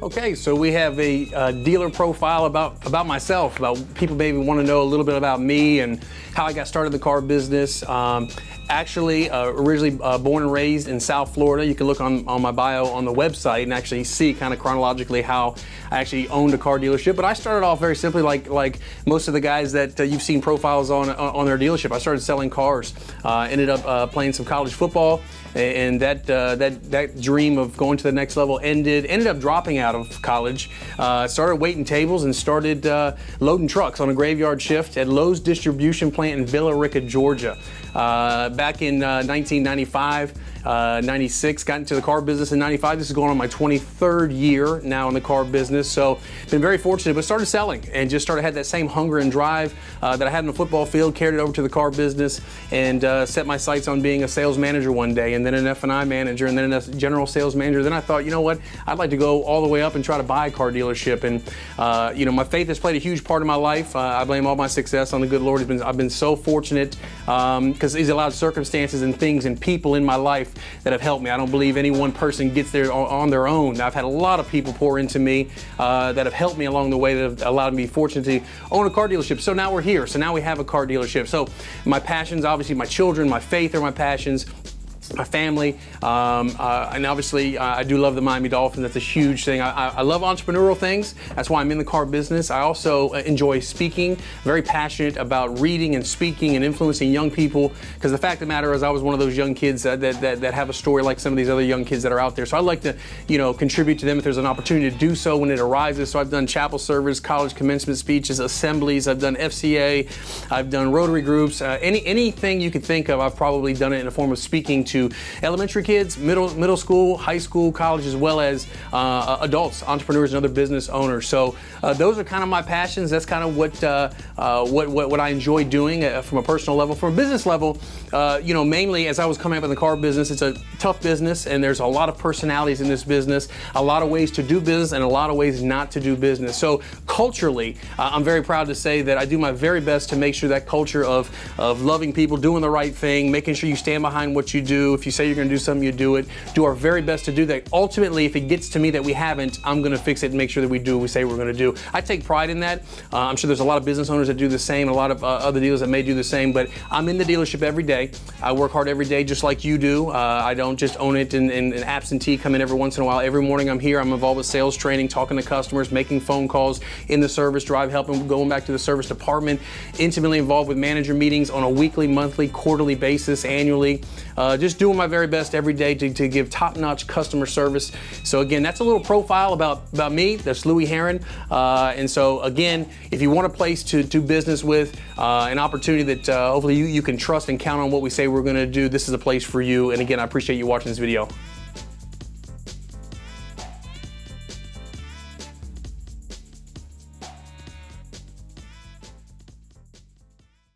Okay, so we have a dealer profile about myself, about people maybe want to know a little bit about me and how I got started in the car business. Actually, originally born and raised in South Florida. You can look on my bio on the website and actually see kind of chronologically how I actually owned a car dealership. But I started off very simply like most of the guys that you've seen profiles on their dealership. I started selling cars, ended up playing some college football, and that dream of going to the next level ended up dropping out of college. Started waiting tables and started loading trucks on a graveyard shift at Loue's distribution plant in Villa Rica, Georgia. Back in 1995, 96, got into the car business in 95. This is going on my 23rd year now in the car business. So been very fortunate, but started selling and just had that same hunger and drive that I had in the football field, carried it over to the car business and set my sights on being a sales manager one day, and then an F&I manager, and then a general sales manager. Then I thought, you know what, I'd like to go all the way up and try to buy a car dealership. And my faith has played a huge part of my life. I blame all my success on the good Lord. I've been so fortunate because He's allowed circumstances and things and people in my life that have helped me. I don't believe any one person gets there on their own. I've had a lot of people pour into me that have helped me along the way, that have allowed me to be fortunate to own a car dealership. So now we're here. So now we have a car dealership. So my passions, obviously my children, my faith are my passions. My family, and obviously I do love the Miami Dolphins. That's a huge thing. I love entrepreneurial things. That's why I'm in the car business. I also enjoy speaking. Very passionate about reading and speaking and influencing young people, because the fact of the matter is I was one of those young kids that have a story like some of these other young kids that are out there. So I like to, contribute to them if there's an opportunity to do so when it arises. So I've done chapel service, college commencement speeches, assemblies. I've done FCA. I've done Rotary groups. Anything you could think of, I've probably done it in a form of speaking to elementary kids, middle school, high school, college, as well as adults, entrepreneurs, and other business owners. So those are kind of my passions. That's kind of what I enjoy doing from a personal level. From a business level, mainly as I was coming up in the car business, it's a tough business, and there's a lot of personalities in this business, a lot of ways to do business, and a lot of ways not to do business. So culturally, I'm very proud to say that I do my very best to make sure that culture of loving people, doing the right thing, making sure you stand behind what you do. If you say you're going to do something, you do it. Do our very best to do that. Ultimately, if it gets to me that we haven't, I'm going to fix it and make sure that we do what we say we're going to do. I take pride in that. I'm sure there's a lot of business owners that do the same, a lot of other dealers that may do the same, but I'm in the dealership every day. I work hard every day just like you do. I don't just own it and absentee, come in every once in a while. Every morning I'm here. I'm involved with sales training, talking to customers, making phone calls in the service drive, helping going back to the service department, intimately involved with manager meetings on a weekly, monthly, quarterly basis, annually. Just doing my very best every day to give top-notch customer service. So again, that's a little profile about me. That's Louie Herron. And so again, if you want a place to do business with, an opportunity that hopefully you can trust and count on what we say we're going to do, this is a place for you. And again, I appreciate you watching this video.